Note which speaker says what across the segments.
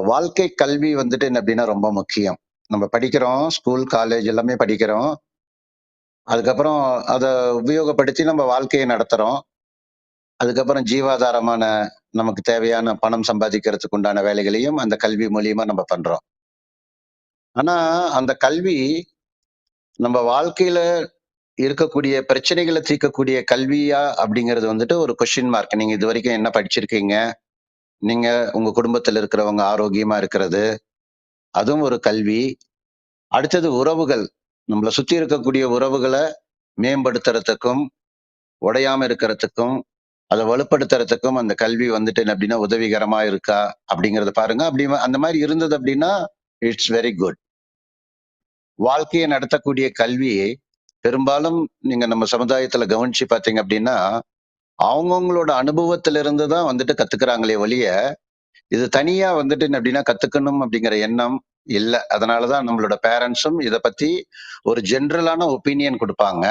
Speaker 1: வாழ்க்கை கல்வி வந்துட்டு என்ன அப்படின்னா ரொம்ப முக்கியம். நம்ம படிக்கிறோம். ஸ்கூல், காலேஜ் எல்லாமே படிக்கிறோம். அதுக்கப்புறம் அத உபயோகப்படுத்தி நம்ம வாழ்க்கைய நடத்துறோம். அதுக்கப்புறம் ஜீவாதாரமான நமக்கு தேவையான பணம் சம்பாதிக்கிறதுக்கு உண்டான வேலைகளையும் அந்த கல்வி மூலியமா நம்ம பண்றோம். ஆனா, அந்த கல்வி நம்ம வாழ்க்கையில இருக்கக்கூடிய பிரச்சனைகள தீர்க்கக்கூடிய கல்வியா அப்படிங்கிறது வந்துட்டு ஒரு கொஸ்டின் மார்க். நீங்க இதுவரைக்கும் என்ன படிச்சிருக்கீங்க? நீங்க உங்க குடும்பத்துல இருக்கிறவங்க ஆரோக்கியமா இருக்கிறது, அதுவும் ஒரு கல்வி. அடுத்தது உறவுகள். நம்மள சுத்தி இருக்கக்கூடிய உறவுகள மேம்படுத்துறதுக்கும், உடையாம இருக்கிறதுக்கும், அத வலுப்படுத்துறதுக்கும் அந்த கல்வி வந்துட்டு என்ன அப்படின்னா உதவிகரமா இருக்கா? அப்படிங்கிறத பாருங்க. அப்படி அந்த மாரி இருந்தது அப்படின்னா, இட்ஸ் வெரி குட். வாழ்க்கைய நடத்தக்கூடிய கல்வி பெரும்பாலும் நீங்க நம்ம சமுதாயத்துல கவனிச்சு பார்த்தீங்க அப்படின்னா, அவங்கவங்களோட அனுபவத்திலிருந்து தான் வந்துட்டு கத்துக்கிறாங்களே ஒழிய, இது தனியா வந்துட்டு என்ன அப்படின்னா கத்துக்கணும் அப்படிங்கிற எண்ணம் இல்ல. அதனால தான் நம்மளோட பேரண்ட்ஸும் இத பத்தி ஒரு ஜெனரலான ஒப்பீனியன் குடுப்பாங்க.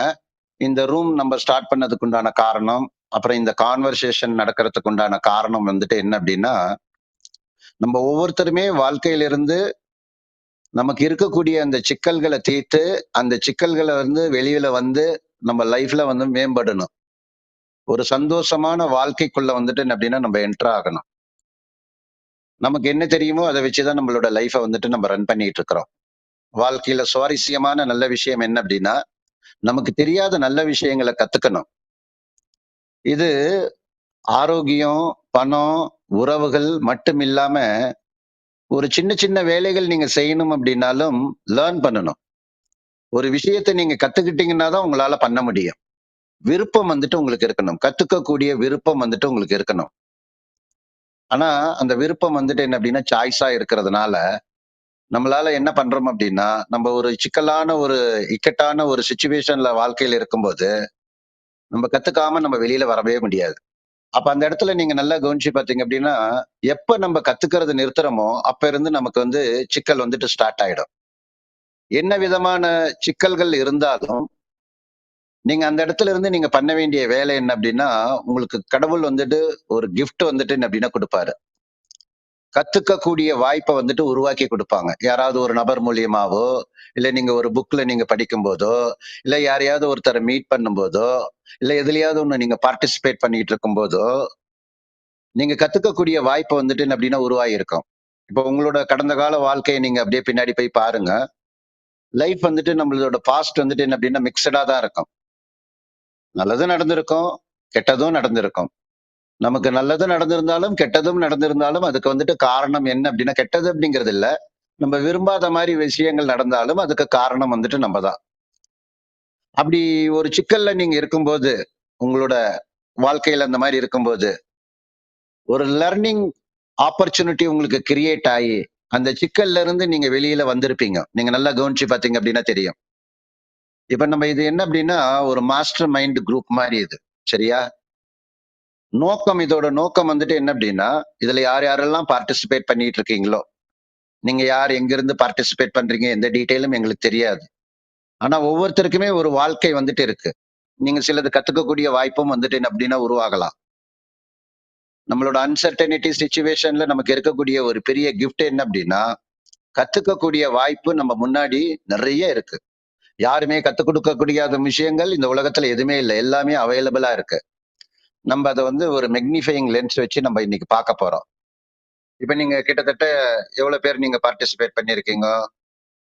Speaker 1: இந்த ரூம் நம்ம ஸ்டார்ட் பண்ணதுக்கு உண்டான காரணம், அப்புறம் இந்த கான்வர்சேஷன் நடக்கிறதுக்கு உண்டான காரணம் வந்துட்டு என்ன அப்படின்னா, நம்ம ஒவ்வொருத்தருமே வாழ்க்கையிலிருந்து நமக்கு இருக்கக்கூடிய அந்த சிக்கல்கள தீர்த்து, அந்த சிக்கல்கள வந்து வெளியில வந்து நம்ம லைஃப்ல வந்து மேம்படணும். ஒரு சந்தோஷமான வாழ்க்கைக்குள்ள வந்துட்டு என்ன அப்படின்னா நம்ம என்டர் ஆகணும். நமக்கு என்ன தெரியுமோ அத வச்சு தான் நம்மளோட லைஃப வந்துட்டு நம்ம ரன் பண்ணிட்டு இருக்கிறோம். வாழ்க்கையில சுவாரஸ்யமான நல்ல விஷயம் என்ன அப்படின்னா, நமக்கு தெரியாத நல்ல விஷயங்கள கத்துக்கணும். இது ஆரோக்கியம், பணம், உறவுகள் மட்டும் இல்லாம, ஒரு சின்ன சின்ன வேலைகள் நீங்க செய்யணும் அப்படின்னாலும் லேர்ன் பண்ணணும். ஒரு விஷயத்த நீங்க கத்துக்கிட்டீங்கன்னா தான் உங்களால பண்ண முடியும். விருப்பம் வந்துட்டு உங்களுக்கு இருக்கணும். கத்துக்கக்கூடிய விருப்பம் வந்துட்டு உங்களுக்கு இருக்கணும். ஆனா, அந்த விருப்பம் வந்துட்டு என்ன அப்படின்னா, சாய்ஸா இருக்கிறதுனால, நம்மளால என்ன பண்றோம் அப்படின்னா, நம்ம ஒரு சிக்கலான ஒரு இக்கட்டான ஒரு சிச்சுவேஷன்ல வாழ்க்கையில இருக்கும்போது, நம்ம கத்துக்காம நம்ம வெளியில வரவே முடியாது. அப்ப அந்த இடத்துல நீங்க நல்லா கவனிச்சு பார்த்தீங்க அப்படின்னா, எப்ப நம்ம கத்துக்கிறத நிறுத்துறோமோ, அப்ப இருந்து நமக்கு வந்து சிக்கல் வந்துட்டு ஸ்டார்ட் ஆயிடும். என்ன விதமான சிக்கல்கள் இருந்தாலும், நீங்க அந்த இடத்துல இருந்து நீங்க பண்ண வேண்டிய வேலை என்ன அப்படின்னா, உங்களுக்கு கடவுள் வந்துட்டு ஒரு கிஃப்ட் வந்துட்டு என்ன அப்படின்னா குடுப்பாரு. கத்துக்கக்கூடிய வாய்ப்ப வந்துட்டு உருவாக்கி குடுப்பாங்க. யாராவது ஒரு நபர் மூலியமாவோ, இல்ல நீங்க ஒரு புக்ல நீங்க படிக்கும்போதோ, இல்ல யாரையாவது ஒருத்தர மீட் பண்ணும்போதோ, இல்ல எதுலயாவது ஒண்ணு நீங்க பார்ட்டிசிபேட் பண்ணிட்டு இருக்கும்போதோ, நீங்க கத்துக்கக்கூடிய வாய்ப்பு வந்துட்டு என்ன அப்படின்னா உருவாகியிருக்கும். இப்போ உங்களோட கடந்த கால வாழ்க்கைய நீங்க அப்படியே பின்னாடி போய் பாருங்க. லைஃப் வந்துட்டு நம்மளோட பாஸ்ட் வந்துட்டு என்ன அப்படின்னா மிக்ஸடா தான் இருக்கும். நல்லதும் நடந்திருக்கும், கெட்டதும் நடந்திருக்கும். நமக்கு நல்லதும் நடந்திருந்தாலும், கெட்டதும் நடந்திருந்தாலும் அதுக்கு வந்துட்டு காரணம் என்ன அப்படின்னா, கெட்டது அப்படிங்கிறது இல்ல. நம்ம விரும்பாத மாரி விஷயங்கள் நடந்தாலும் அதுக்கு காரணம் வந்துட்டு நம்ம தான். அப்படி ஒரு சிக்கல்ல நீங்க இருக்கும்போது, உங்களோட வாழ்க்கையில அந்த மாரி இருக்கும்போது, ஒரு லர்னிங் ஆப்பர்ச்சுனிட்டி உங்களுக்கு கிரியேட் ஆயி, அந்த சிக்கல்ல இருந்து நீங்க வெளியில வந்திருப்பீங்க. நீங்க நல்லா கவனிச்சு பார்த்தீங்க அப்படின்னா தெரியும். இப்ப நம்ம இது என்ன அப்படின்னா, ஒரு மாஸ்டர் மைண்ட் குரூப் மாரி இது. சரியா? இதோட நோக்கம் வந்துட்டு என்ன அப்படின்னா, இதுல யார் யாரெல்லாம் பார்ட்டிசிபேட் பண்ணிட்டு இருக்கீங்களோ, நீங்க யார் எங்கிருந்து பார்ட்டிசிபேட் பண்றீங்க, எந்த டீட்டெயிலும் எங்களுக்கு தெரியாது. ஆனா ஒவ்வொருத்தருக்குமே ஒரு வாழ்க்கை வந்துட்டு இருக்கு. நீங்க சிலது கத்துக்கக்கூடிய வாய்ப்பும் வந்துட்டு என்ன அப்படின்னா உருவாகலாம். நம்மளோட அன்சர்டனிட்டி சிச்சுவேஷன்ல நமக்கு இருக்கக்கூடிய ஒரு பெரிய கிஃப்ட் என்ன அப்படின்னா, கத்துக்கக்கூடிய வாய்ப்பு நம்ம முன்னாடி நிறைய இருக்கு. யாருமே கத்துக் கொடுக்க முடியாத விஷயங்கள் இந்த உலகத்துல எதுவுமே இல்ல. எல்லாமே அவைலபிளா இருக்கு. நம்ம அத வந்து ஒரு மேக்னிஃபையிங் லென்ஸ் வச்சு நம்ம இன்னைக்கு பார்க்க போறோம். இப்ப நீங்க கிட்டத்தட்ட எவ்வளவு பேர் நீங்க பார்ட்டிசிபேட் பண்ணியிருக்கீங்க?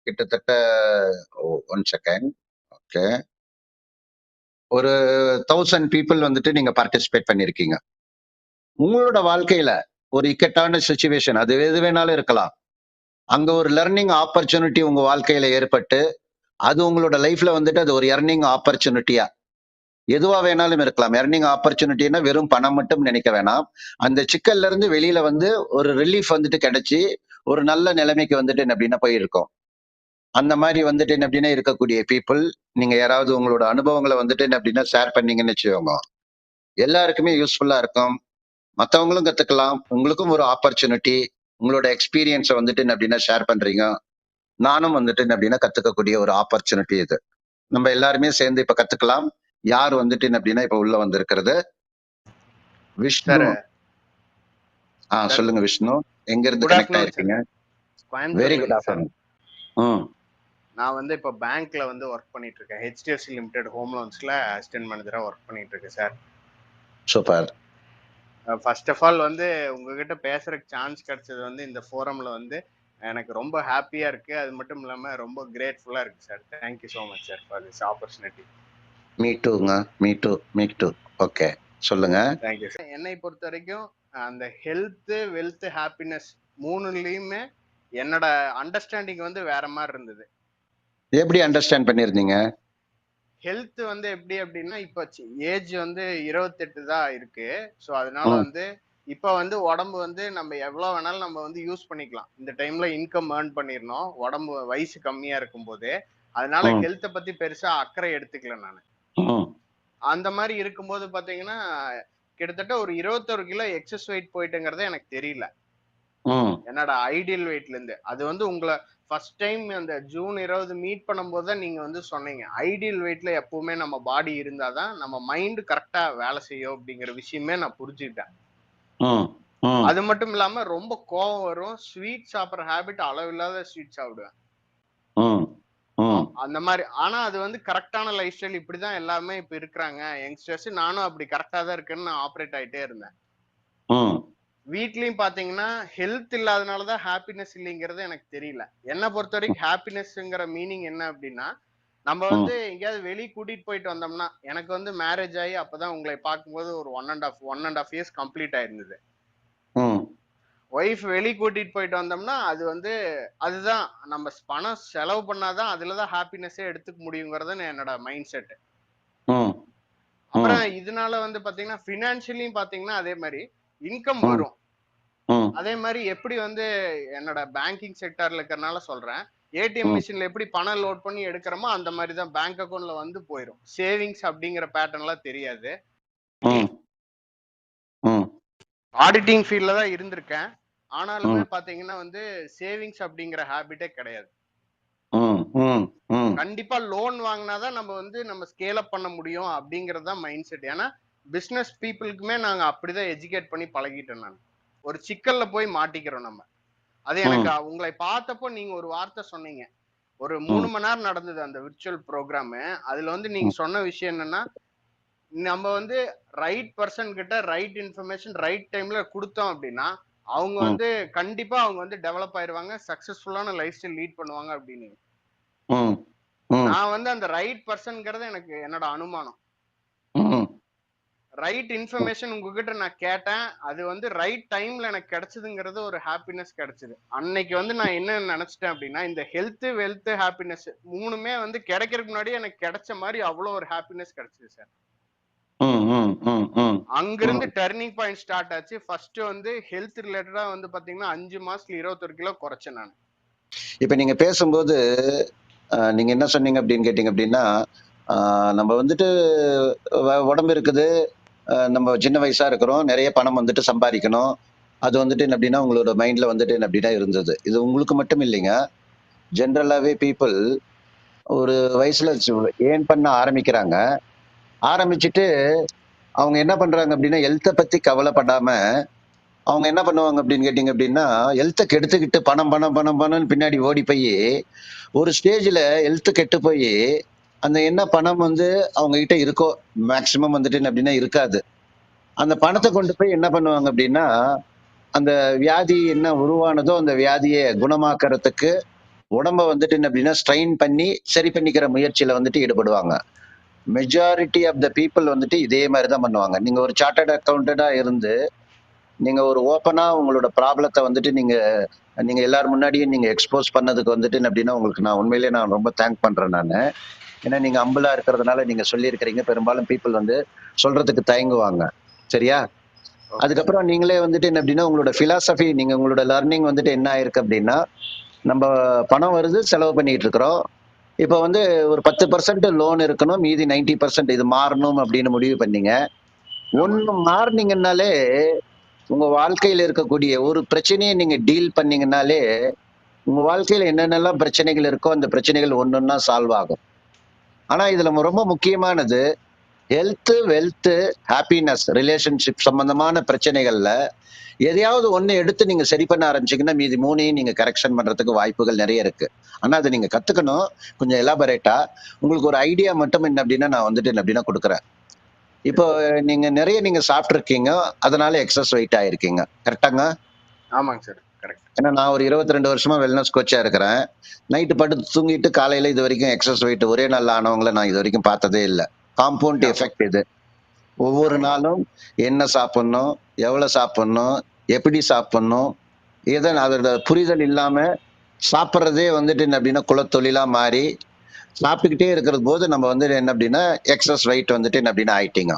Speaker 1: கிட்டத்தட்ட 1 செகண்ட். ஓகே. ஒரு 1000 பீப்பிள் வந்துட்டு நீங்க பார்ட்டிசிபேட் பண்ணியிருக்கீங்க. உங்களோட வாழ்க்கையில ஒரு இக்கட்டான சிச்சுவேஷன் அது எது வேணாலும் இருக்கலாம். அங்க ஒரு லர்னிங் ஆப்பர்ச்சுனிட்டி உங்க வாழ்க்கையில ஏற்பட்டு, அது உங்களோட லைஃப்ல வந்துட்டு அது ஒரு எர்னிங் ஆப்பர்ச்சுனிட்டியா எதுவா வேணாலும் இருக்கலாம். எர்னிங் ஆப்பர்ச்சுனிட்டின்னா வெறும் பணம் மட்டும் நினைக்க வேணாம். அந்த சிக்கல்ல இருந்து வெளியில வந்து ஒரு ரிலீஃப் வந்துட்டு கிடைச்சு, ஒரு நல்ல நிலைமைக்கு வந்துட்டு என்ன அப்படின்னா போயிருக்கோம். அந்த மாரி வந்துட்டு என்ன அப்படின்னா இருக்கக்கூடிய பீப்பிள், நீங்க யாராவது உங்களோட அனுபவங்கள வந்துட்டு என்ன அப்படின்னா ஷேர் பண்ணீங்கன்னு வச்சுக்கோங்க. எல்லாருக்குமே யூஸ்ஃபுல்லா இருக்கும். மத்தவங்களும் கத்துக்கலாம். உங்களுக்கும் ஒரு ஆப்பர்ச்சுனிட்டி. உங்களோட எக்ஸ்பீரியன்ஸ வந்துட்டு என்ன அப்படின்னா ஷேர் பண்றீங்க. நானும் வந்துட்டு என்ன அப்படின்னா கத்துக்கக்கூடிய ஒரு ஆப்பர்ச்சுனிட்டி இது. நம்ம எல்லாருமே சேர்ந்து இப்ப கத்துக்கலாம். யார் வந்துட்டு என்ன அப்படின்னா இப்ப உள்ள வந்திருக்கிறது? விஷ்ணு.
Speaker 2: சார் சார்
Speaker 1: சொல்லுங்க விஷ்ணு. எங்க இருந்து
Speaker 2: குட்
Speaker 1: கனெக்ட்
Speaker 2: ஆஃப்டர்நூன் சார்.
Speaker 1: ஆயிருக்கீங்க? வெரி
Speaker 2: கோயம்புத்தூர்ல
Speaker 1: குட்
Speaker 2: இருந்து சார்.
Speaker 1: ஆஃப்டர்நூன். ம்.
Speaker 2: நான் வந்து இப்போ பேங்க்ல வந்து ஒர்க் பண்ணிட்டு இருக்கேன். HDFC லிமிடெட் ஹோம் லோன்ஸ்ல அசிஸ்டன்ட் மேனேஜரா ஒர்க் பண்ணிட்டு இருக்கேன் sir.
Speaker 1: Super.
Speaker 2: First of all வந்து உங்ககிட்ட பேசுறதுக்கு சான்ஸ் கிடைச்சது வந்து இந்த ஃபோரம்ல வந்து எனக்கு ரொம்ப ஹாப்பியா இருக்கு. அது மட்டும் இல்லாம ரொம்ப கிரேட்ஃபுல்லா இருக்கு sir. Thank you so much sir for this opportunity.
Speaker 1: Me டூங்க. Me too. ஓகே, சொல்லுங்க.
Speaker 2: Thank you sir. என்னை பொறுத்த வரைக்கும் அந்த ஹெல்த், வெல்த், ஹாப்பினஸ் மூணுலயுமே என்னோட அண்டர்ஸ்டாண்டிங் வந்து வேற மாதிரி இருந்தது.
Speaker 1: எப்படி அண்டர்ஸ்டாண்ட் பண்ணிருந்தீங்க?
Speaker 2: ஹெல்த் வந்து எப்படி அப்படின்னா இப்போ ஏஜ் வந்து 28 தான் இருக்கு. ஸோ அதனால வந்து இப்போ வந்து உடம்பு வந்து நம்ம எவ்வளோ வேணாலும் நம்ம வந்து யூஸ் பண்ணிக்கலாம். இந்த டைம்ல இன்கம் ஏர்ன் பண்ணிடணும் உடம்பு வயசு கம்மியா இருக்கும் போது. அதனால ஹெல்த்தை பத்தி பெருசா அக்கறை எடுத்துக்கல நான். அந்த மாதிரி இருக்கும்போது பாத்தீங்கன்னா கிட்டத்தட்ட ஒரு 21 கிலோ எக்ஸஸ் வெயிட் போயிட்டுங்கிறத எனக்கு தெரியல. என்னோட ஐடியல் வெயிட்ல இருந்து. அது வந்து உங்களை ஃபர்ஸ்ட் டைம் அந்த ஜூன் 20 மீட் பண்ணும்போது தான் நீங்க வந்து சொன்னீங்க ஐடியல் வெயிட்ல எப்பவுமே நம்ம பாடி இருந்தாதான் நம்ம மைண்ட் கரெக்டா வேலை செய்யும் அப்படிங்கிற விஷயமே நான் புரிஞ்சுக்கிட்டேன். அது மட்டும் இல்லாம ரொம்ப கோவம் வரும். ஸ்வீட் சாப்பிட்ற ஹேபிட் அளவில்லாத ஸ்வீட் சாப்பிடுவேன். அந்த மாதிரி. ஆனா அது வந்து கரெக்டான லைஃப் ஸ்டைல். இப்படிதான் எல்லாமே இப்ப இருக்கிறாங்க யங்ஸ்டர்ஸ். நானும் அப்படி கரெக்டா தான் இருக்குன்னு நான் ஆப்ரேட் ஆயிட்டே இருந்தேன். வீட்லயும் பாத்தீங்கன்னா ஹெல்த் இல்லாதனாலதான் ஹாப்பினஸ் இல்லைங்கிறது எனக்கு தெரியல. என்ன பொறுத்த வரைக்கும் ஹாப்பினஸ்ங்கிற மீனிங் என்ன அப்படின்னா நம்ம வந்து எங்கேயாவது வெளியே கூட்டிட்டு போயிட்டு வந்தோம்னா, எனக்கு வந்து மேரேஜ் ஆகி அப்பதான் உங்களை பார்க்கும்போது ஒரு 1.5 இயர்ஸ் கம்ப்ளீட் ஆயிருந்தது. ஒய்ஃப் வெளியே கூட்டிட்டு போயிட்டு வந்தோம்னா அது வந்து அதுதான் நம்ம பணம் செலவு பண்ணாதான் அதுலதான் ஹாப்பினஸே எடுத்துக்க முடியுங்கிறது என்னோட மைண்ட் செட். அப்புறம் இதனால வந்து பாத்தீங்கன்னா பினான்சியலியும் பாத்தீங்கன்னா அதே மாதிரி இன்கம் வரும். அதே மாதிரி எப்படி வந்து என்னோட பேங்கிங் செக்டர்ல இருக்கிறனால சொல்றேன், ஏடிஎம் மிஷின்ல எப்படி பணம் லோட் பண்ணி எடுக்கிறோமோ அந்த மாதிரி தான் பேங்க் அக்கௌண்ட்ல வந்து போயிடும். சேவிங்ஸ் அப்படிங்கிற பேட்டர்ன் எல்லாம் தெரியாது. ஆடிட்டிங் ஃபீல்ட்ல தான் இருந்திருக்கேன். ஆனாலுமே பாத்தீங்கன்னா வந்து சேவிங்ஸ் அப்படிங்கிற ஹாபிட்டே கிடையாது. கண்டிப்பா லோன் வாங்கினாதான் நம்ம வந்து நம்ம ஸ்கேல் அப் பண்ண முடியும் அப்படிங்கறது தான் மைண்ட் செட். ஏன்னா பிசினஸ் பீப்புளுக்குமே நாங்க அப்படிதான் எஜுகேட் பண்ணி பழகிட்டோம். நான் ஒரு சிக்கல்ல போய் மாட்டிக்கிறோம் நம்ம. அது எனக்கு உங்களை பார்த்தப்போ நீங்க ஒரு வார்த்தை சொன்னீங்க. ஒரு 3 மணி நேரம் நடந்தது அந்த விர்ச்சுவல் ப்ரோக்ராம். அதுல வந்து நீங்க சொன்ன விஷயம் என்னன்னா, நம்ம வந்து ரைட் பர்சன் கிட்ட ரைட் இன்ஃபர்மேஷன் ரைட் டைம்ல கொடுத்தோம் அப்படின்னா அவங்க வந்து கண்டிப்பா அவங்க வந்து டெவலப் ஆயிருவாங்க, சக்சஸ்ஃபுல்லான லைஃப் ஸ்டைல் லீட் பண்ணுவாங்க அப்படின்னு. நான் வந்து அந்த ரைட் பர்சன்ங்கிறது எனக்கு என்னோட அனுமானம். ரைட் இன்ஃபர்மேஷன் உங்ககிட்ட நான் கேட்டேன். அது வந்து ரைட் டைம்ல எனக்கு கிடைச்சதுங்கிறது ஒரு ஹாப்பினஸ் கிடைச்சது. அன்னைக்கு வந்து நான் என்ன நினைச்சிட்டேன் அப்படின்னா, இந்த ஹெல்த், வெல்த், ஹாப்பினஸ் மூணுமே வந்து கிடைக்கிறதுக்கு முன்னாடி எனக்கு கிடைச்ச மாதிரி அவ்வளவு ஒரு ஹாப்பினஸ் கிடைச்சது சார். அங்கிருந்து டர்னிங் பாயிண்ட் ஸ்டார்ட் ஆச்சு. ஃபர்ஸ்ட் வந்து ஹெல்த் ரிலேட்டடா வந்து பாத்தீங்கன்னா 5 மாசத்துல 21 கிலோ குறைச்சேன் நான்.
Speaker 1: இப்ப நீங்க பேசும்போது நீங்க என்ன சொன்னீங்க அப்படின்னு கேட்டீங்க அப்படின்னா, நம்ம வந்துட்டு உடம்பு இருக்குது, நம்ம சின்ன வயசா இருக்கிறோம், நிறைய பணம் வந்துட்டு சம்பாதிக்கணும். அது வந்துட்டு என்ன அப்படின்னா உங்களோட மைண்ட்ல வந்துட்டு என்ன அப்படின்னா இருந்தது. இது உங்களுக்கு மட்டும் இல்லைங்க, ஜென்ரலாவே பீப்புள் ஒரு வயசுல ஏர்ன் பண்ண ஆரம்பிக்கிறாங்க. ஆரம்பிச்சுட்டு அவங்க என்ன பண்றாங்க அப்படின்னா ஹெல்த்தை பத்தி கவலைப்படாம அவங்க என்ன பண்ணுவாங்க அப்படின்னு கேட்டீங்க அப்படின்னா ஹெல்த்தை கெடுத்துக்கிட்டு பணம் பணம் பணம் பணம்னு பின்னாடி ஓடி போய் ஒரு ஸ்டேஜ்ல ஹெல்த் கெட்டு போய் அந்த என்ன பணம் வந்து அவங்க கிட்ட இருக்கோ மேக்சிமம் வந்துட்டு என்ன அப்படின்னா இருக்காது. அந்த பணத்தை கொண்டு போய் என்ன பண்ணுவாங்க அப்படின்னா அந்த வியாதி என்ன உருவானதோ அந்த வியாதியை குணமாக்குறதுக்கு உடம்ப வந்துட்டு என்ன அப்படின்னா ஸ்ட்ரெயின் பண்ணி சரி பண்ணிக்கிற முயற்சியில வந்துட்டு ஈடுபடுவாங்க. மெஜாரிட்டி ஆஃப் த பீப்புள் வந்துட்டு இதே மாதிரி தான் பண்ணுவாங்க. நீங்க ஒரு சார்ட்டர்ட் அக்கௌண்டண்டா இருந்து நீங்க ஒரு ஓப்பனா உங்களோட ப்ராப்ளத்தை வந்துட்டு நீங்க நீங்க எல்லாரும் முன்னாடியும் நீங்க எக்ஸ்போஸ் பண்ணதுக்கு வந்துட்டு என்ன அப்படின்னா உங்களுக்கு நான் உண்மையிலேயே நான் ரொம்ப தேங்க் பண்றேன் நான். ஏன்னா நீங்க அம்புலா இருக்கிறதுனால நீங்க சொல்லியிருக்கிறீங்க. பெரும்பாலும் பீப்புள் வந்து சொல்றதுக்கு தயங்குவாங்க. சரியா? அதுக்கப்புறம் நீங்களே வந்துட்டு என்ன அப்படின்னா உங்களோட பிலாசபி, நீங்க உங்களோட லர்னிங் வந்துட்டு என்ன ஆயிருக்கு அப்படின்னா, நம்ம பணம் வருது செலவு பண்ணிட்டு இருக்கிறோம். இப்ப வந்து ஒரு 10% லோன் இருக்கணும், மீதி 90% இது மாறணும் அப்படின்னு முடிவு பண்ணீங்க. ஒண்ணு மாறினீங்கன்னாலே உங்க வாழ்க்கையில இருக்கக்கூடிய ஒரு பிரச்சனையை நீங்க டீல் பண்ணீங்கன்னாலே உங்க வாழ்க்கையில என்னென்னலாம் பிரச்சனைகள் இருக்கோ அந்த பிரச்சனைகள் ஒன்னொன்னா சால்வ் ஆகும். ஆனா இதுல ரொம்ப முக்கியமானது ஹெல்த், வெல்த், ஹாப்பினஸ், ரிலேஷன்ஷிப் சம்பந்தமான பிரச்சனைகள்ல எதையாவது ஒண்ணு எடுத்து நீங்க சரி பண்ண ஆரம்பிச்சீங்கன்னா, மீதி 3யும் நீங்க கரெக்ஷன் பண்றதுக்கு வாய்ப்புகள் நெறைய இருக்கு. ஆனா அத நீங்க கத்துக்கணும். கொஞ்சம் எலாபரேட்டா. உங்களுக்கு ஒரு ஐடியா மட்டும் என்ன அப்டின்னா, நான் வந்துட்டு என்ன அப்டின்னா குடுக்குறேன். இப்போ நீங்க சாப்ட்டுருக்கீங்க. அதனால எக்ஸஸ் வெயிட் ஆயிருக்கீங்க. கரெக்ட்டாங்க?
Speaker 2: ஆமாங்க சார். கரெக்ட்.
Speaker 1: ஏன்னா நான் ஒரு 22 வருஷமா வெல்னஸ் கோச்சா இருக்கிறேன். நைட்டு படுத்து தூங்கிட்டு காலையில இதுவரைக்கும் எக்ஸஸ் வெயிட் ஒரே நாள்ல ஆனவங்கள நான் இதுவரைக்கும் பார்த்ததே இல்ல. காம்பவுண்ட்
Speaker 2: ஆமா.
Speaker 1: எஃபெக்ட் இது. ஒவ்வொரு
Speaker 2: ஆமா.
Speaker 1: நாளும் என்ன சாப்பிடணும்? எவ்வளவு சாப்பிடணும்? எப்படி சாப்பிடணும்? அதோட புரிதல் இல்லாம சாப்பிடுறதே வந்துட்டு என்ன அப்படின்னா குலத்தொழிலா மாறி சாப்பிட்டுக்கிட்டே இருக்கிற போது நம்ம வந்து என்ன அப்படின்னா எக்ஸஸ் வெயிட் வந்துட்டு என்ன அப்படின்னா ஆயிட்டீங்க.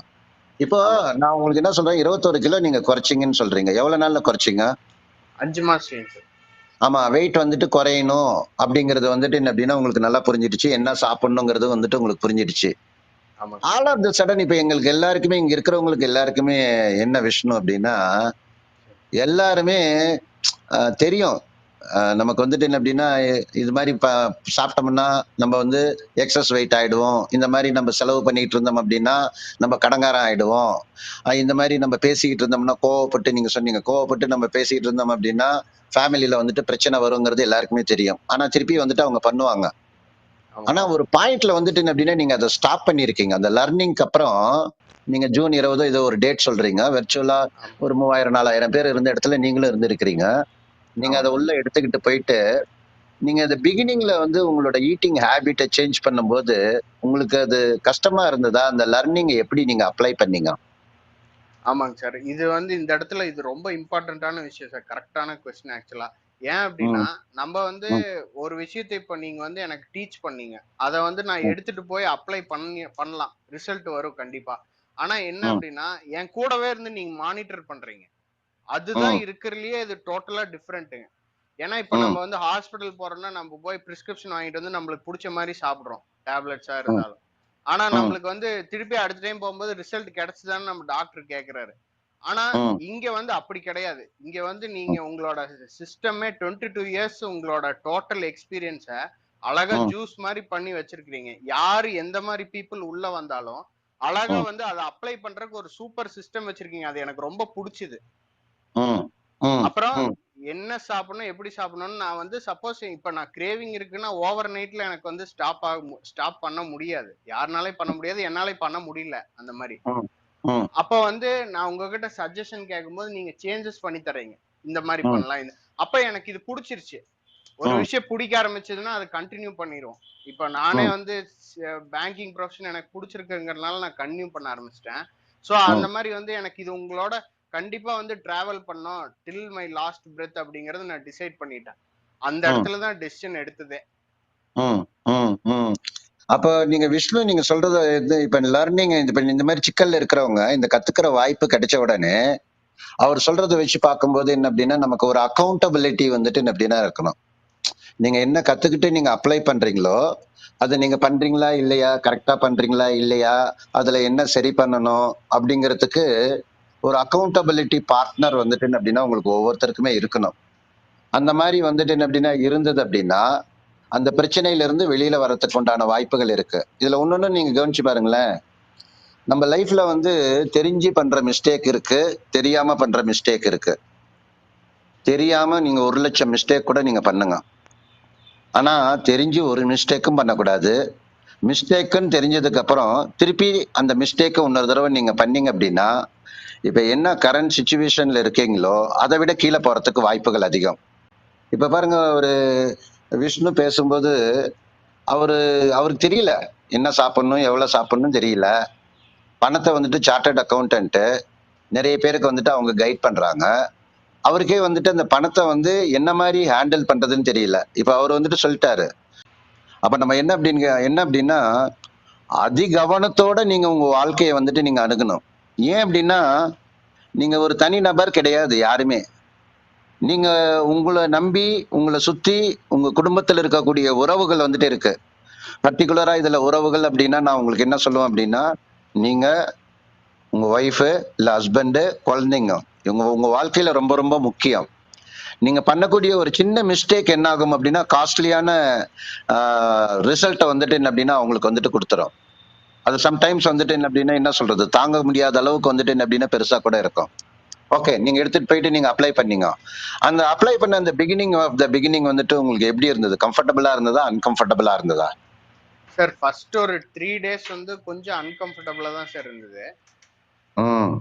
Speaker 1: இப்போ
Speaker 2: ஆமா சார்.
Speaker 1: நான் உங்களுக்கு என்ன சொல்றேன், 21 கிலோ நீங்க குறைச்சீங்கன்னு சொல்றீங்க. எவ்வளவு நாள்ல குறைச்சீங்க?
Speaker 2: 5 மாசம் சார்.
Speaker 1: ஆமா, வெயிட் வந்துட்டு குறையணும் அப்படிங்கிறது வந்துட்டு என்ன அப்படின்னா உங்களுக்கு நல்லா புரிஞ்சிடுச்சு. என்ன சாப்பிடணுங்கிறது வந்துட்டு உங்களுக்கு புரிஞ்சிடுச்சு.
Speaker 2: ஆமா sir.
Speaker 1: All of the sudden இப்ப எங்களுக்கு எல்லாருக்குமே இங்க இருக்கிறவங்களுக்கு எல்லாருக்குமே என்ன விஷயம் அப்படின்னா, எல்லாருமே தெரியும். நமக்கு வந்துட்டு என்ன அப்படின்னா, இது மாரி சாப்பிட்டோம்னா, நம்ம வந்து எக்ஸஸ் வெயிட் ஆயிடுவோம். இந்த மாரி நம்ம செலவு பண்ணிட்டு இருந்தோம் அப்படின்னா, நம்ம கடன்காரன் ஆயிடுவோம். இந்த மாரி நம்ம பேசிக்கிட்டு இருந்தோம்னா, கோவப்பட்டு நீங்க சொன்னீங்க. கோவப்பட்டு நம்ம பேசிக்கிட்டு இருந்தோம் அப்படின்னா, ஃபேமிலில வந்துட்டு பிரச்சனை வருங்கிறது எல்லாருக்குமே தெரியும். ஆனா திருப்பி வந்துட்டு அவங்க பண்ணுவாங்க.
Speaker 2: ஆமா.
Speaker 1: ஆனா ஒரு பாயிண்ட்ல வந்துட்டு என்ன அப்படின்னா, நீங்க அத ஸ்டாப் பண்ணியிருக்கீங்க. அந்த லர்னிங்க்கு அப்புறம் நீங்க ஜூன் 20 ஏதோ ஒரு டேட் சொல்றீங்க. விர்ச்சுவலா
Speaker 2: ஆமா.
Speaker 1: ஒரு 3000, 4000 பேர் இருந்த இடத்துல நீங்களும் இருந்திருக்கிறீங்க. நீங்க
Speaker 2: ஆமா
Speaker 1: அத
Speaker 2: சார்.
Speaker 1: உள்ள எடுத்துக்கிட்டு போயிட்டு, நீங்க அந்த பிகினிங்ல வந்து உங்களோட ஈட்டிங் ஹேபிட்ட சேஞ்ச் பண்ணும்போது, உங்களுக்கு அது கஷ்டமா இருந்ததா? அந்த லர்னிங்க எப்படி நீங்க அப்ளை பண்ணீங்க?
Speaker 2: ஆமாங்க சார். இது வந்து இந்த இடத்துல இது ரொம்ப இம்பார்ட்டன்ட்டான விஷயம் சார். கரெக்ட்டான கொஸ்டின் ஆக்சுவலா. ஏன் அப்டின்னா,
Speaker 1: ம்,
Speaker 2: நம்ப வந்து
Speaker 1: ம்,
Speaker 2: ஒரு விஷயத்த இப்ப நீங்க வந்து எனக்கு டீச் பண்ணீங்க. அத வந்து நான்
Speaker 1: ம்,
Speaker 2: எடுத்துட்டு போய் அப்ளை பண்ணலாம். ரிசல்ட் வரும் கண்டிப்பா. ஆனா என்ன
Speaker 1: ம்,
Speaker 2: அப்டின்னா, என் கூடவே இருந்து நீங்க மானிட்டர் பண்றீங்க. அதுதான்
Speaker 1: ம்,
Speaker 2: இருக்கிறதுலயே இது டோட்டலா டிஃபரெண்ட்டுங்க. ஏன்னா, இப்ப நம்ம
Speaker 1: ம்,
Speaker 2: வந்து ஹாஸ்பிட்டல் போறோம்னா, நம்ம போய் பிரிஸ்கிரிப்ஷன் வாங்கிட்டு வந்து நம்மளுக்கு புடிச்ச மாரி சாப்பிடுறோம். டேப்லெட்ஸா
Speaker 1: ம்,
Speaker 2: இருந்தாலும். ஆனா,
Speaker 1: ம்,
Speaker 2: நம்மளுக்கு வந்து திருப்பி அடுத்த டைம் போம்போது ரிசல்ட் கிடைச்சுதான்னு நம்ம டாக்டர் கேட்கிறாரு. ஆனா,
Speaker 1: ம்,
Speaker 2: இங்க வந்து அப்படி கிடையாது. இங்க வந்து நீங்க
Speaker 1: ம்,
Speaker 2: உங்களோட சிஸ்டமே 22 இயர்ஸ் உங்களோட டோட்டல் எக்ஸ்பீரியன்ஸ அழகா
Speaker 1: ம்,
Speaker 2: ஜூஸ் மாரி பண்ணி வச்சிருக்கிறீங்க. யாரு எந்த மாரி பீப்பிள் உள்ள வந்தாலும், அழகா
Speaker 1: ம்,
Speaker 2: வந்து அத அப்ளை பண்றதுக்கு ஒரு சூப்பர் சிஸ்டம் வச்சிருக்கீங்க. அது எனக்கு ரொம்ப புடிச்சுது.
Speaker 1: ம், ம்,
Speaker 2: அப்புறம்
Speaker 1: ம்,
Speaker 2: என்ன சாப்பிடணும், எப்படி சாப்பிடணும்னு நான் வந்து சப்போஸ் இப்ப நான் கிரேவிங் இருக்குன்னா, ஓவர் நைட்ல எனக்கு வந்து ஸ்டாப் பண்ண முடியாது. யாருனாலயும் பண்ண முடியாது. என்னாலயும் பண்ண முடியல, அந்த மாரி.
Speaker 1: ம், ம்,
Speaker 2: அப்ப வந்து நான் உங்ககிட்ட சஜஷன் கேட்கும்போது, நீங்க சேஞ்சஸ் பண்ணி தர்றீங்க. இந்த மாரி
Speaker 1: ம்,
Speaker 2: பண்ணலாம். அப்ப எனக்கு இது புடிச்சிருச்சு. ஒரு
Speaker 1: ம்,
Speaker 2: விஷயம் புடிக்க ஆரம்பிச்சதுன்னா, அத கன்டின்யூ பண்ணிருவோம். இப்ப நானே
Speaker 1: ம்,
Speaker 2: வந்து பேங்கிங் ப்ரொஃபஷன் எனக்கு புடிச்சிருக்குங்கிறனால நான் கன்டின்யூ பண்ண ஆரம்பிச்சுட்டேன். சோ, அந்த
Speaker 1: ம்,
Speaker 2: மாரி வந்து எனக்கு இது உங்களோட கண்டிப்பா வந்து டிராவல் பண்ணணும். டில் மை லாஸ்ட் பிரெத் அப்படிங்கிறத நான் டிசைட் பண்ணிட்டேன். அந்த
Speaker 1: ம்,
Speaker 2: இடத்துல தான் டெசிஷன் எடுத்ததே.
Speaker 1: ம், ம், ம். அப்ப நீங்க விஷ்ணு நீங்க சொல்றது இது இப்ப லர்னிங் இப்ப இந்த மாரி சிக்கல்ல இருக்கிறவங்க, இந்த கத்துக்கிற வாய்ப்பு கிடைச்ச உடனே, அவர் சொல்றத வச்சு பார்க்கும்போது என்ன அப்டின்னா, நமக்கு ஒரு அக்கவுண்டபிலிட்டி வந்துட்டு என்ன அப்டின்னா இருக்கணும். நீங்க என்ன கத்துக்கிட்டு நீங்க அப்ளை பண்றீங்களோ, அத நீங்க பண்றீங்களா? இல்லையா? கரெக்ட்டா பண்றீங்களா? இல்லையா? அதுல என்ன சரி பண்ணணும்? அப்டிங்கிறதுக்கு ஒரு அக்கவுண்டபிலிட்டி பார்ட்னர் வந்துட்டு என்ன அப்டின்னா, உங்களுக்கு ஒவ்வொருத்தருக்குமே இருக்கணும். அந்த மாரி வந்துட்டு என்ன அப்டின்னா இருந்தது அப்டின்னா, அந்த பிரச்சனையிலிருந்து வெளியில வரதுக்கு உண்டான வாய்ப்புகள் இருக்கு. இதுல இன்னொன்னு நீங்க கவனிச்சு பாருங்களேன். நம்ம லைஃப்ல வந்து தெரிஞ்சு பண்ற மிஸ்டேக் இருக்கு. தெரியாம பண்ற மிஸ்டேக் இருக்கு. தெரியாம நீங்க 1,00,000 மிஸ்டேக் கூட நீங்க பண்ணுங்க. ஆனா தெரிஞ்சு ஒரு மிஸ்டேக்கும் பண்ணக்கூடாது. மிஸ்டேக்குன்னு தெரிஞ்சதுக்கு அப்புறம், திருப்பி அந்த மிஸ்டேக்க இன்னொரு தடவ நீங்க பண்ணீங்க அப்டின்னா, இப்ப என்ன கரண்ட் சிச்சுவேஷன்ல இருக்கீங்களோ, அத விட கீழ போறதுக்கு வாய்ப்புகள் அதிகம். இப்ப பாருங்க ஒரு விஷ்ணு பேசும்போது, அவரு அவருக்கு தெரியல. என்ன சாப்பிடணும்? எவ்வளவு சாப்பிடணும்னு தெரியல. பணத்த வந்துட்டு சார்ட்டர்ட் அக்கவுண்டன்ட் நெறைய பேருக்கு வந்துட்டு அவங்க கைட் பண்றாங்க. அவருக்கே வந்துட்டு அந்த பணத்த வந்து என்ன மாரி ஹேண்டில் பண்றதுன்னு தெரியல. இப்ப அவரு வந்துட்டு சொல்ட்டாரு. அப்ப நம்ம என்ன அப்டின்னா, அதிகவனத்தோட நீங்க உங்க வாழ்க்கைய வந்துட்டு நீங்க அணுகணும். ஏன் அப்டின்னா, நீங்க ஒரு தனி நபர் கிடையாது யாருமே. நீங்க உங்கள நம்பி, உங்கள சுத்தி உங்க குடும்பத்துல இருக்கக்கூடிய உறவுகள் வந்துட்டு இருக்கு. பர்ட்டிகுலரா இதுல உறவுகள் அப்டின்னா, நான் உங்களுக்கு என்ன சொல்லுவேன் அப்டின்னா, நீங்க, உங்க ஒய்ஃப், இல்ல ஹஸ்பண்ட், குழந்தைங்க. இவங்க உங்க வாழ்க்கையில ரொம்ப ரொம்ப முக்கியம். நீங்க பண்ணக்கூடிய ஒரு சின்ன மிஸ்டேக் என்ன ஆகும் அப்டின்னா, காஸ்ட்லியான ஆ ரிசல்ட்ட வந்துட்டு என்ன அப்டின்னா, அவங்களுக்கு வந்துட்டு குடுத்துரும். அது சம்டைம்ஸ் வந்துட்டு என்ன அப்படின்னா என்ன சொல்றது, தாங்க முடியாத அளவுக்கு வந்துட்டு என்ன அப்படின்னா பெருசா கூட இருக்கும். ஓகே, நீங்க எடுத்துட்டு போயிட்டு நீங்க அப்ளை பண்ணீங்க. அந்த அப்ளை பண்ண அந்த பிகினிங் வந்துட்டு உங்களுக்கு எப்படி இருந்தது? கம்ஃபர்டபுளா இருந்ததா? அன்கம்ஃபர்டபுளா இருந்ததா?
Speaker 2: சார் ஃபர்ஸ்ட் ஒரு 3 டேஸ் வந்து கொஞ்சம் அன்கம்ஃபர்டபுளா தான் சார் இருந்தது.
Speaker 1: ம்.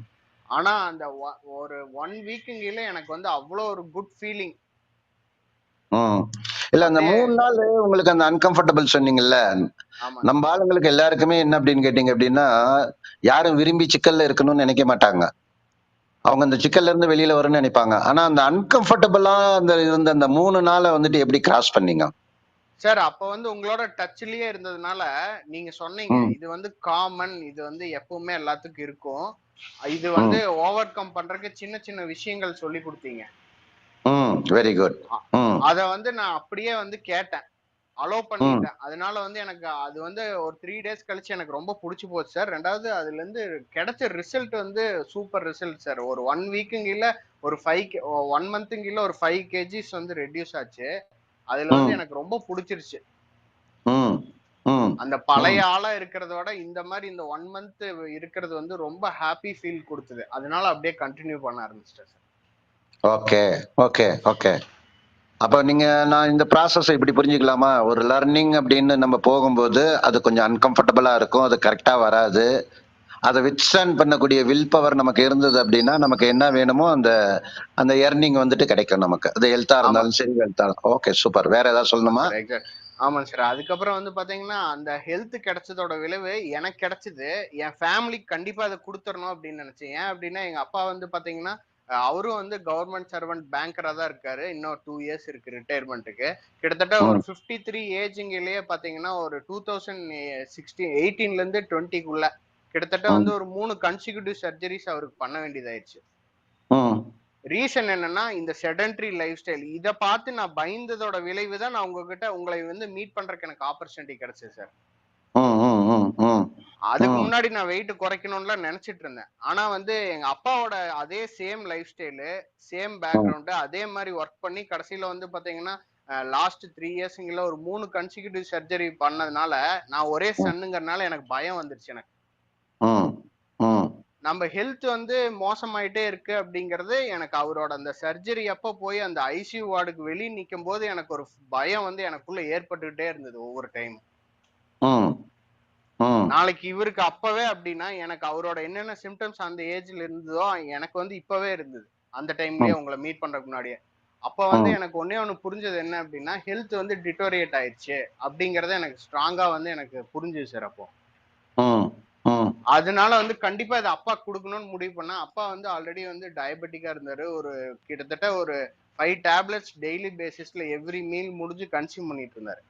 Speaker 2: ஆனா அந்த ஒரு 1 வீக்குங்கில எனக்கு வந்து அவ்வளோ ஒரு குட் ஃபீலிங்.
Speaker 1: ம். இல்ல அந்த
Speaker 2: அப்படியே
Speaker 1: 3 நாள் உங்களுக்கு அந்த அன்கம்ஃபர்டபுள் சொன்னீங்கல்ல,
Speaker 2: ஆமா
Speaker 1: நம்ம
Speaker 2: சார்.
Speaker 1: ஆளுங்களுக்கு எல்லாருக்குமே என்ன அப்படின்னு கேட்டீங்க அப்படின்னா, யாரும் விரும்பி சிக்கல்ல இருக்கணும்னு நினைக்க மாட்டாங்க. அவங்க
Speaker 2: ஆமா.
Speaker 1: அந்த சிக்கல்ல இருந்து வெளியில வரணும்னு நினைப்பாங்க. ஆனா அந்த அன்கம்ஃபர்டபுளா இருந்த அந்த 3 நாள வந்துட்டு எப்படி கிராஸ் பண்ணீங்க?
Speaker 2: சார் அப்ப வந்து உங்களோட டச்லயே இருந்ததுனால, நீங்க சொன்னீங்க.
Speaker 1: ம்.
Speaker 2: இது வந்து காமன். இது வந்து எப்பவுமே எல்லாத்துக்கும் இருக்கும். இது வந்து
Speaker 1: ம்.
Speaker 2: ஓவர் கம் பண்றதுக்கு சின்ன சின்ன விஷயங்கள் சொல்லிக் குடுத்தீங்க.
Speaker 1: ம். Very good.
Speaker 2: அ
Speaker 1: ம்.
Speaker 2: அத வந்து நான் அப்படியே வந்து கேட்டேன். அலோவ்
Speaker 1: ம்.
Speaker 2: பண்ணிட்டேன். அதனால வந்து எனக்கு அது வந்து ஒரு 3 டேஸ் கழிச்சு எனக்கு ரொம்ப புடிச்சு போச்சு சார். 2வது அதுலருந்து கிடைச்ச ரிசல்ட் வந்து சூப்பர் ரிசல்ட் சார். ஒரு 1 வீக்குங்கில ஒரு 1 மந்த்துங்கில ஒரு 5 கேஜிஸ் வந்து ரெட்யூஸ் ஆச்சு. அதுல வந்து
Speaker 1: ம்.
Speaker 2: எனக்கு ரொம்ப புடிச்சிருச்சு.
Speaker 1: ம். ம்.
Speaker 2: அந்த
Speaker 1: ம்.
Speaker 2: பழைய ஆளா இருக்கிறத விட இந்த மாரி இந்த 1 மந்த் இருக்கிறது வந்து ரொம்ப ஹாப்பி ஃபீல் குடுத்தது. அதனால அப்படியே கன்டின்யூ பண்ண ஆரம்பிச்சுட்டேன் சார்.
Speaker 1: ஓகே. ஓகே. ஓகே. அப்ப நான் இந்த ப்ராசஸ இப்படி புரிஞ்சுக்கலாமா? ஒரு லர்னிங் அப்படின்னு நம்ம போகும்போது, அது கொஞ்சம் அன்கம்ஃபர்டபுளா இருக்கும். அது கரெக்ட்டா வராது. அத வித்ஸ்டாண்ட் பண்ணக்கூடிய வில் பவர் நமக்கு இருந்தது அப்படின்னா, நமக்கு என்ன வேணுமோ அந்த அந்த எர்னிங் வந்துட்டு கிடைக்கும் நமக்கு. அது ஹெல்த்தா
Speaker 2: ஆமாங்க
Speaker 1: இருந்தாலும்
Speaker 2: சார்.
Speaker 1: சரி, வெல்த்தா ஓகே சூப்பர். வேற ஏதாவது
Speaker 2: ஆமா
Speaker 1: சொல்லணுமா?
Speaker 2: சார். எக்ஸாக்ட். ஆமாங்க சார். அதுக்கப்புறம் வந்து பாத்தீங்கன்னா, அந்த ஹெல்த் கிடைச்சதோட விளைவு எனக்கு கிடைச்சது. என் ஃபேமிலிக்கு கண்டிப்பா அத குடுத்துறணும் அப்படின்னு நெனச்சேன். ஏன் அப்படின்னா, எங்க அப்பா வந்து பாத்தீங்கன்னா, அவரும் வந்து கவர்ன்மென்ட் சர்வன்ட் பேங்கரா தான் இருக்காரு. இன்னும் 2 இயர்ஸ் இருக்கு ரிட்டயர்மென்ட்க்கு. கிட்டத்தட்ட ஒரு
Speaker 1: ம்.
Speaker 2: 53 ஏஜ்ங்கிலேயே பாத்தீங்கன்னா, ஒரு 18ல இருந்து 20க்குள்ள கிட்டத்தட்ட வந்து
Speaker 1: ம்.
Speaker 2: ஒரு 3 கன்சிக்யூட்டிவ் சர்ஜரிஸ் அவருக்கு பண்ண வேண்டியதாயிருச்சு.
Speaker 1: ம்.
Speaker 2: ரீசன் என்னன்னா, இந்த செடன்டரி லைஃப் ஸ்டைல். இத பார்த்து நான் பயந்ததோட விளைவு தான் நான் உங்கள வந்து மீட் பண்றதுக்கு எனக்கு ஆப்பர்ச்சுனிட்டி கிடைச்சது சார்.
Speaker 1: ம். ம். ம். ம்.
Speaker 2: அதுக்கு
Speaker 1: ம்.
Speaker 2: முன்னாடி நான் வெயிட் குறைக்கணும்லாம் நெனச்சிட்டு இருந்தேன். ஆனா வந்து எங்க அப்பாவோட அதே சேம் லைஃப் ஸ்டைலு, சேம்
Speaker 1: ம்.
Speaker 2: பேக்கிரவுண்ட் அதே மாரி வொர்க் பண்ணி கடைசில வந்து பார்த்தீங்கன்னா, லாஸ்ட் 3 இயர்ஸ்ங்கல ஒரு 3 கன்சிக்யூட்டிவ் சர்ஜரி பண்ணதுனால, நான் ஒரே
Speaker 1: ம்.
Speaker 2: சன்னுங்கறனால எனக்கு பயம் வந்துருச்சு எனக்கு.
Speaker 1: ம். ம்.
Speaker 2: நம்ம ஹெல்த் வந்து மோசமாயிட்டே இருக்கு அப்படிங்கிறது எனக்கு அவரோட அந்த சர்ஜரி அப்ப போய் அந்த ஐசியூ வார்டுக்கு வெளிய நிக்கும்போது எனக்கு ஒரு பயம் வந்து எனக்குள்ள ஏற்பட்டுக்கிட்டே இருந்தது ஒவ்வொரு டைம்.
Speaker 1: ம். ம்.
Speaker 2: நாளைக்கு இவருக்கு அப்பவே அப்படின்னா எனக்கு அவரோட என்னென்ன சிம்டம்ஸ் அந்த ஏஜ்ல இருந்ததோ எனக்கு வந்து இப்பவே இருந்தது. அந்த டைம்லயே
Speaker 1: ம்.
Speaker 2: உங்கள மீட் பண்றதுக்கு முன்னாடியே. அப்ப வந்து
Speaker 1: ம்.
Speaker 2: எனக்கு ஒண்ணே ஒண்ணு புரிஞ்சது என்ன அப்படின்னா, ஹெல்த் வந்து டிட்டோரியேட் ஆயிருச்சு அப்படிங்கறது எனக்கு ஸ்ட்ராங்கா வந்து எனக்கு புரிஞ்சுது சார் அப்போ.
Speaker 1: ம். ம்.
Speaker 2: அதனால வந்து கண்டிப்பா இத அப்பாக்கு குடுக்கணும்னு முடிவு பண்ணேன். அப்பா வந்து ஆல்ரெடி வந்து டயபெட்டிக்கா இருந்தாரு. கிட்டத்தட்ட ஒரு 5 டேப்லெட்ஸ் டெய்லி பேசிஸ்ல எவ்ரி மீல் முடிஞ்சு கன்சியூம் பண்ணிட்டு இருந்தாரு.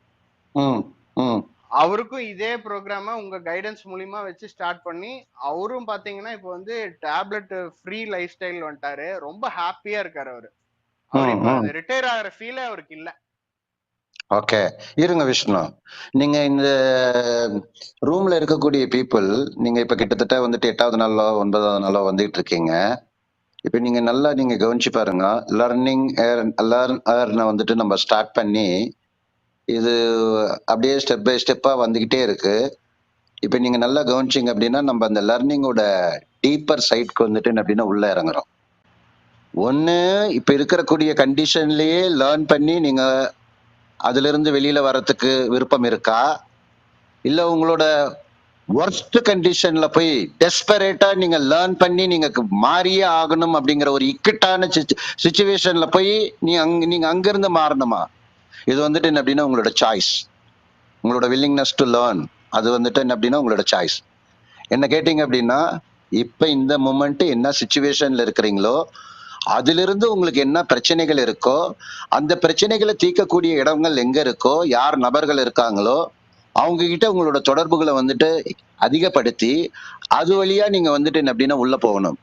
Speaker 1: ம். ம்.
Speaker 2: அவருக்கும் இதே புரோகிராம உங்க கைடன்ஸ் மூலியமா வச்சு ஸ்டார்ட் பண்ணி, அவரும் பாத்தீங்கன்னா, இப்ப வந்து டேப்லெட் ஃப்ரீ லைஃப் ஸ்டைல் வந்துட்டாரு. ரொம்ப ஹேப்பியா இருக்காரு அவரு. அவரு
Speaker 1: ம்.
Speaker 2: இப்ப
Speaker 1: ம்.
Speaker 2: அந்த ரிட்டயர் ஆகுற ஃபீலே அவருக்கு இல்ல.
Speaker 1: ஓகே. இருங்க விஷ்ணு. நீங்க இந்த ரூம்ல இருக்கக்கூடிய பீப்பிள், நீங்க இப்ப கிட்டத்தட்ட வந்துட்டு 8வது நாளோ, 9வது நாளோ வந்துட்டு இருக்கீங்க. இப்ப நீங்க கவனிச்சு பாருங்க. லர்ன் வந்துட்டு நம்ம ஸ்டார்ட் பண்ணி, இது அப்படியே ஸ்டெப் பை ஸ்டெப்பா வந்துகிட்டே இருக்கு. இப்ப நீங்க நல்லா கவனிச்சீங்க அப்படின்னா, நம்ம அந்த லர்னிங்கோட டீப்பர் சைட்க்கு வந்துட்டு என்ன அப்படின்னா உள்ள இறங்குறோம். ஒண்ணு இப்ப இருக்கக்கூடிய கண்டிஷன்லயே லேர்ன் பண்ணி நீங்க அதிலிருந்து வெளியில வர்றதுக்கு விருப்பம் இருக்கா? இல்ல உங்களோட வொர்ஸ்ட் கண்டிஷன்ல போய் டெஸ்பரேட்டா நீங்க லேர்ன் பண்ணி மாறியே ஆகணும் அப்படிங்கிற ஒரு இக்கட்டான சிச்சுவேஷன்ல போய் நீங்க அங்கிருந்து மாறணுமா? இது வந்துட்டு என்ன அப்படின்னா உங்களோட சாய்ஸ். உங்களோட வில்லிங்னஸ் டு லேர்ன். அது வந்துட்டு என்ன அப்படின்னா உங்களோட சாய்ஸ். என்ன கேட்டீங்க அப்படின்னா, இப்ப இந்த மொமெண்ட் என்ன சிச்சுவேஷன்ல இருக்கிறீங்களோ, அதிலிருந்து உங்களுக்கு என்ன பிரச்சனைகள் இருக்கோ, அந்த பிரச்சனைகள தீர்க்கக்கூடிய இடங்கள் எங்க இருக்கோ, யார் நபர்கள் இருக்காங்களோ, அவங்க கிட்ட உங்களோட தொடர்புகள வந்துட்டு அதிகப்படுத்தி, அது வழியா நீங்க வந்துட்டு என்ன அப்படின்னா உள்ள போகணும்.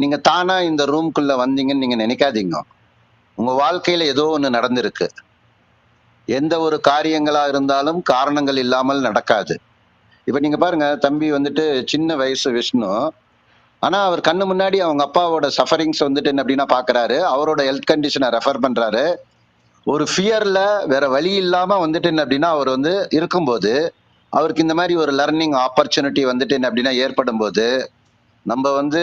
Speaker 1: நீங்க தானா இந்த ரூம்க்குள்ள வந்தீங்கன்னு நீங்க நினைக்காதீங்க. உங்க வாழ்க்கையில ஏதோ ஒண்ணு நடந்திருக்கு. எந்த ஒரு காரியங்களா இருந்தாலும் காரணங்கள் இல்லாமல் நடக்காது. இப்ப நீங்க பாருங்க, தம்பி வந்துட்டு சின்ன வயசு விஷ்ணு. ஆனா அவர் கண்ணு முன்னாடி அவங்க அப்பாவோட சஃபரிங்ஸ் வந்துட்டு என்ன அப்படின்னா பாக்குறாரு. அவரோட ஹெல்த் கண்டிஷனை ரெஃபர் பண்றாரு. ஒரு ஃபியர்ல வேற வழி இல்லாம வந்துட்டு என்ன அப்படின்னா அவர் வந்து இருக்கும்போது, அவருக்கு இந்த மாதிரி ஒரு லர்னிங் ஆப்பர்ச்சுனிட்டி வந்துட்டு என்ன அப்படின்னா ஏற்படும் போது நம்ம வந்து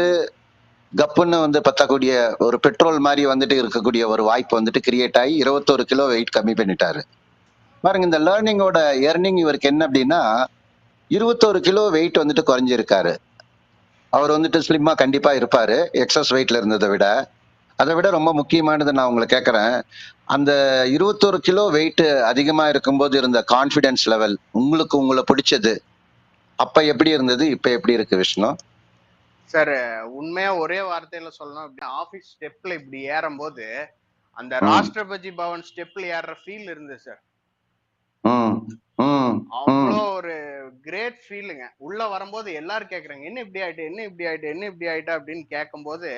Speaker 1: கப்புன்னு வந்து பத்தக்கூடிய ஒரு பெட்ரோல் மாதிரி வந்துட்டு இருக்கக்கூடிய ஒரு வாய்ப்பு வந்துட்டு கிரியேட் ஆகி 21 கிலோ வெயிட் கம்மி பண்ணிட்டாரு. பாருங்க, இந்த லேர்னிங்கோட எர்னிங் இவருக்கு என்ன அப்படின்னா 21 கிலோ வெயிட் வந்துட்டு குறைஞ்சிருக்காரு. அவர் வந்துட்டு ஸ்லிம்மா கண்டிப்பா இருப்பாரு எக்ஸஸ் வெயிட்ல இருந்ததை விட. அதை விட ரொம்ப முக்கியமானது நான் உங்களை கேட்கறேன், அந்த 21 கிலோ வெயிட் அதிகமா இருக்கும்போது இருந்த கான்பிடன்ஸ் லெவல் உங்களுக்கு உங்களை பிடிச்சது அப்ப எப்படி இருந்தது, இப்ப எப்படி இருக்கு விஷ்ணு?
Speaker 2: சார் உண்மையா ஒரே வார்த்தையில சொல்லணும் அப்படின்னா ஆபீஸ் ஸ்டெப்ல இப்படி ஏறும்போது அந்த
Speaker 1: ம்,
Speaker 2: ராஷ்டிரபதி பவன் ஸ்டெப்ல ஏறுற ஃபீல் இருந்தது சார்.
Speaker 1: ம், ம், ம்,
Speaker 2: அவ்வளோ ஒரு கிரேட் ஃபீலுங்க. உள்ள வரும்போது எல்லாரும் கேக்குறாங்க என்ன இப்படி ஆயிட்டு, என்ன இப்படி ஆயிட்டு, என்ன இப்படி ஆயிட்டு அப்படின்னு கேட்கும்போது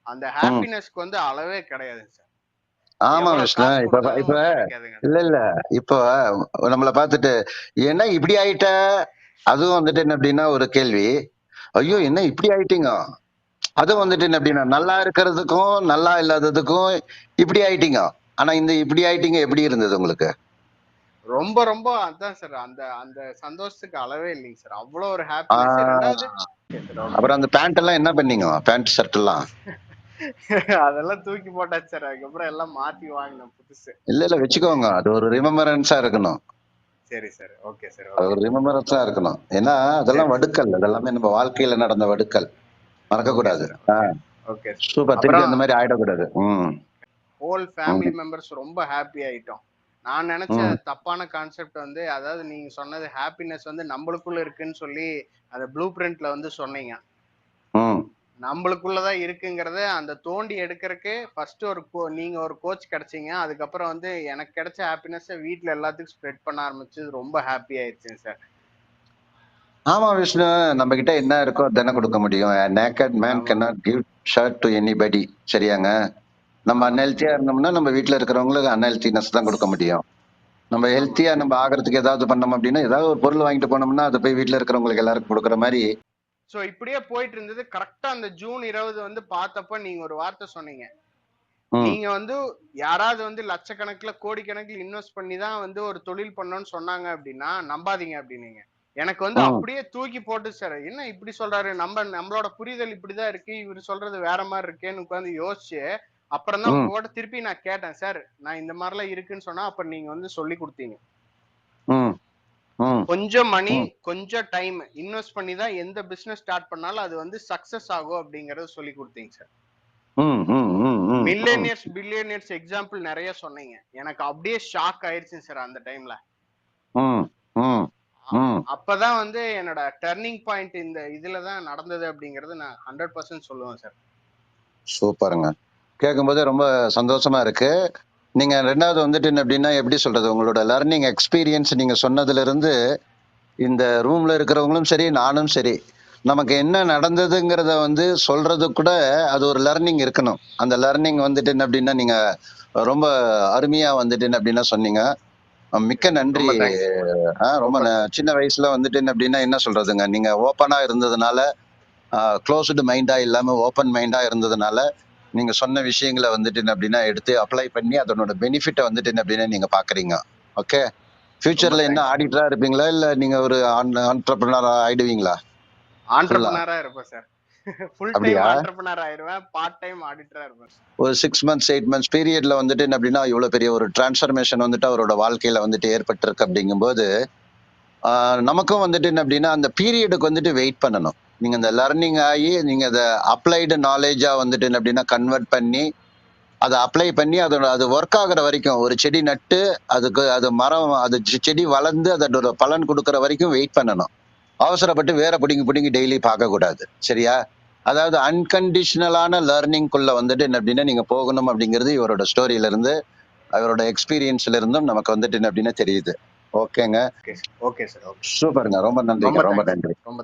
Speaker 2: அந்த
Speaker 1: ம்.
Speaker 2: ஹாப்பினஸ்க்கு வந்து அளவே கிடையாதுங்க சார்.
Speaker 1: ஆமா
Speaker 2: எவ்வளவு
Speaker 1: விஷ்ணு.
Speaker 2: காசு
Speaker 1: இப்ப
Speaker 2: கொடுத்தாலும்
Speaker 1: இப்ப
Speaker 2: கிடைக்காதுங்க.
Speaker 1: இல்ல இல்ல இப்போ நம்மள பார்த்துட்டு என்ன இப்படி ஆயிட்ட, அதுவும் வந்துட்டு என்ன அப்படின்னா ஒரு கேள்வி. ஐயோ என்ன இப்படி ஆயிட்டீங்க, அதுவும் வந்துட்டு என்ன அப்படின்னா நல்லா இருக்கிறதுக்கும் நல்லா இல்லாததுக்கும் இப்படி ஆயிட்டீங்க. ஆனா இந்த இப்படி ஆயிட்டீங்க எப்படி இருந்தது உங்களுக்கு?
Speaker 2: ரொம்ப ரொம்ப அதான் சார் அந்த அந்த சந்தோஷத்துக்கு அளவே இல்லைங்க சார். அவ்வளோ ஒரு ஹாப்பினஸ்.
Speaker 1: ஆஹ்
Speaker 2: ரெண்டாவது ஓகே சார், ஓகே.
Speaker 1: அப்புறம் அந்த பேண்ட் எல்லாம் என்ன பண்ணீங்க, பேண்ட் ஷர்ட் எல்லாம்?
Speaker 2: அதெல்லாம் தூக்கி போட்டாச்சு சார். அதுக்கப்புறம் எல்லாம் மாத்தி வாங்கினேன் புதுசு.
Speaker 1: இல்ல இல்ல வச்சுக்கோங்க, அது ஒரு ரிமெம்பரன்ஸா இருக்கணும்.
Speaker 2: சரி சார், ஓகே சார்,
Speaker 1: அது
Speaker 2: ஓகே.
Speaker 1: ஒரு ரிமெம்பரன்ஸா இருக்கணும். ஏன்னா அதெல்லாம்
Speaker 2: சரி சார்,
Speaker 1: வடுக்கள், அதெல்லாமே நம்ம வாழ்க்கையில நடந்த வடுக்கள், மறக்க
Speaker 2: ஓகே
Speaker 1: கூடாது.
Speaker 2: Sir, okay. Okay sir.
Speaker 1: Super. திருப்பி
Speaker 2: அப்புறம்
Speaker 1: அந்த மாதிரி ஆயிடக்கூடாது. ம்,
Speaker 2: ஹோல் ஃபேமிலி
Speaker 1: ம்,
Speaker 2: மெம்பர்ஸ் ரொம்ப ஹாப்பி ஆயிட்டோம். நான் நினைச்ச
Speaker 1: ம்,
Speaker 2: தப்பான கான்செப்ட் வந்து அதாவது நீங்க சொன்னது ஹாப்பினஸ் வந்து நம்மளுக்குள்ள இருக்குன்னு சொல்லி அந்த ப்ளூ பிரிண்ட்ல வந்து சொன்னீங்க.
Speaker 1: ம்.
Speaker 2: நம்மளுக்குள்ளதான் இருக்குங்கிறத அந்த தோண்டி எடுக்கிறதுக்கு ஃபர்ஸ்ட் ஒரு நீங்க ஒரு கோச் கிடைச்சீங்க. அதுக்கப்புறம் வந்து எனக்கு கிடைச்ச ஹாப்பினஸ் வீட்ல எல்லாத்துக்கும் ஸ்ப்ரெட் பண்ண ஆரம்பிச்சு ரொம்ப ஹாப்பி ஆயிடுச்சுங்க சார்.
Speaker 1: ஆமா விஷ்ணு, நம்ம கிட்ட என்ன இருக்கோ அதானே கொடுக்க முடியும். நேக்கட் மேன்
Speaker 2: ஆமா,
Speaker 1: cannot give shirt to anybody. சரியாங்க? நம்ம
Speaker 2: ஆமா சார்,
Speaker 1: அன்ஹெல்த்தியா இருந்தோம்னா நம்ம வீட்ல இருக்கிறவங்களுக்கு அன்ஹெல்த்தினஸ் தான் கொடுக்க முடியும். நம்ம
Speaker 2: ஆமா
Speaker 1: ஹெல்த்தியா
Speaker 2: சார்.
Speaker 1: நம்ம ஆகிறதுக்கு ஏதாவது பண்ணோம் அப்படின்னா ஏதாவது ஒரு பொருள் வாங்கிட்டு போனோம்னா அதை போய் வீட்ல இருக்கிறவங்களுக்கு எல்லாருக்கும் கொடுக்குற மாதிரி.
Speaker 2: சோ இப்படியே போயிட்டு இருந்தது. கரெக்டா அந்த ஜூன் 20 வந்து பார்த்தப்ப நீங்க ஒரு வார்த்தை சொன்னீங்க.
Speaker 1: ம்,
Speaker 2: நீங்க வந்து யாராவது வந்து லட்சக்கணக்குல கோடிக்கணக்கில் இன்வெஸ்ட் பண்ணி தான் வந்து ஒரு தொழில் பண்ணணும்னு சொன்னாங்க அப்படின்னா நம்பாதீங்க அப்படின்னீங்க. எனக்கு வந்து
Speaker 1: ம்,
Speaker 2: அப்படியே தூக்கி போட்டு சார் என்ன இப்படி சொல்றாரு, நம்மளோட புரிதல் இப்படிதான் இருக்கு, இவர் சொல்றது வேற மாதிரி இருக்கேன்னு உட்காந்து யோசிச்சு அப்புறம் தான்
Speaker 1: ம்,
Speaker 2: உங்ககிட்ட திருப்பி நான் கேட்டேன் சார், நான் இந்த மாதிரிலாம் இருக்குன்னு சொன்னா அப்ப நீங்க வந்து சொல்லி கொடுத்தீங்க.
Speaker 1: ம், ம்,
Speaker 2: கொஞ்சம் மணி
Speaker 1: ம்,
Speaker 2: கொஞ்சம் டைம் இன்வெஸ்ட் பண்ணி தான் எந்த பிசினஸ் ஸ்டார்ட் பண்ணாலும் அது வந்து சக்சஸ் ஆகும் அப்படிங்கறத சொல்லி கொடுத்தீங்க சார்.
Speaker 1: ம், ம், ம், ம், ம்,
Speaker 2: மில்லியனியர்ஸ் பில்லியனியர்ஸ் எக்ஸாம்பிள் நிறைய சொன்னீங்க. எனக்கு அப்படியே ஷாக் ஆயிருச்சுங்க சார் அந்த டைம்ல.
Speaker 1: ம், ம், ம்.
Speaker 2: அப்பதான் வந்து என்னோட டர்னிங் பாயிண்ட் இந்த இதுல தான் நடந்தது அப்படிங்கறது நான் 100% சொல்லுவேன் சார்.
Speaker 1: சூப்பருங்க. கேட்கும்போதே ரொம்ப சந்தோஷமா இருக்கு. நீங்க 2வது வந்துட்டு என்ன அப்படின்னா எப்படி சொல்றது, உங்களோட லர்னிங் எக்ஸ்பீரியன்ஸ் நீங்க சொன்னதுல இருந்து இந்த ரூம்ல இருக்கிறவங்களும் சரி நானும் சரி நமக்கு என்ன நடந்ததுங்கிறத வந்து சொல்றது கூட அது ஒரு லர்னிங் இருக்கணும். அந்த லர்னிங் வந்துட்டு என்ன அப்படின்னா நீங்க ரொம்ப அருமையா வந்துட்டு என்ன அப்படின்னா சொன்னீங்க. மிக்க நன்றி.
Speaker 2: ரொம்ப தேங்க்ஸ்.
Speaker 1: ரொம்ப
Speaker 2: ரொம்ப
Speaker 1: சின்ன வயசுல வந்துட்டு என்ன அப்படின்னா என்ன சொல்றதுங்க, நீங்க ஓப்பனா இருந்ததுனால, க்ளோஸ்டு மைண்டா இல்லாம ஓப்பன் மைண்டா இருந்ததுனால நீங்க சொன்ன விஷயங்களை வந்துட்டு என்ன அப்படின்னா எடுத்து அப்ளை பண்ணி அதனோட பெனிஃபிட்டை வந்துட்டு என்ன அப்படின்னா நீங்க பாக்குறீங்க. ஓகே.
Speaker 2: ரொம்ப
Speaker 1: ஃபியூச்சர்ல என்ன
Speaker 2: தேங்க்ஸ்.
Speaker 1: ஆடிட்டரா இருப்பீங்களா இல்ல நீங்க ஒரு ஆண்டர்பிரினர் ஆயிடுவீங்களா ஃபுல்லா?
Speaker 2: ஆண்டர்பிரினரா இருப்பேன் சார். ஃபுல் டைம்
Speaker 1: அப்படியா?
Speaker 2: ஆண்டர்பிரினர் ஆயிருவேன். பார்ட் டைம் ஆடிட்டரா இருப்பேன்.
Speaker 1: ஒரு 6 மந்த்ஸ் 8 மந்த்ஸ் பீரியட்ல வந்துட்டு என்ன அப்படின்னா இவ்வளவு பெரிய ஒரு டிரான்ஸ்ஃபர்மேஷன் வந்துட்டு அவரோட வாழ்க்கையில வந்துட்டு ஏற்பட்டிருக்கு அப்படிங்கும்போது நமக்கும் வந்துட்டு என்ன அப்படின்னா அந்த பீரியடுக்கு வந்துட்டு வெயிட் பண்ணணும். நீங்க இந்த லர்னிங் ஆகி நீங்க அதை அப்ளைடு நாலேஜா வந்துட்டு என்ன அப்படின்னா கன்வெர்ட் பண்ணி அதை அப்ளை பண்ணி அதோட அது ஒர்க் ஆகுற வரைக்கும் ஒரு செடி நட்டு அதுக்கு அது மரம் அது செடி வளர்ந்து அதோட பலன் கொடுக்கற வரைக்கும் வெயிட் பண்ணணும். அவசரப்பட்டு வேற பிடிங்கி பிடிங்கி டெய்லி பார்க்க கூடாது. சரியா? அதாவது அன்கண்டிஷனலான லேர்னிங்குள்ள வந்துட்டு என்ன அப்படின்னா நீங்க போகணும் அப்படிங்கிறது இவரோட ஸ்டோரியில இருந்து அவரோட எக்ஸ்பீரியன்ஸ்ல இருந்தும் நமக்கு வந்துட்டு என்ன அப்படின்னா தெரியுது. ஓகேங்க.
Speaker 2: Okay sir, okay sir, okay.
Speaker 1: சூப்பருங்க. ரொம்ப நன்றிங்க.
Speaker 2: ரொம்ப
Speaker 1: ரொம்ப
Speaker 2: தேங்க்ஸ்.
Speaker 1: நன்றி.
Speaker 2: ரொம்ப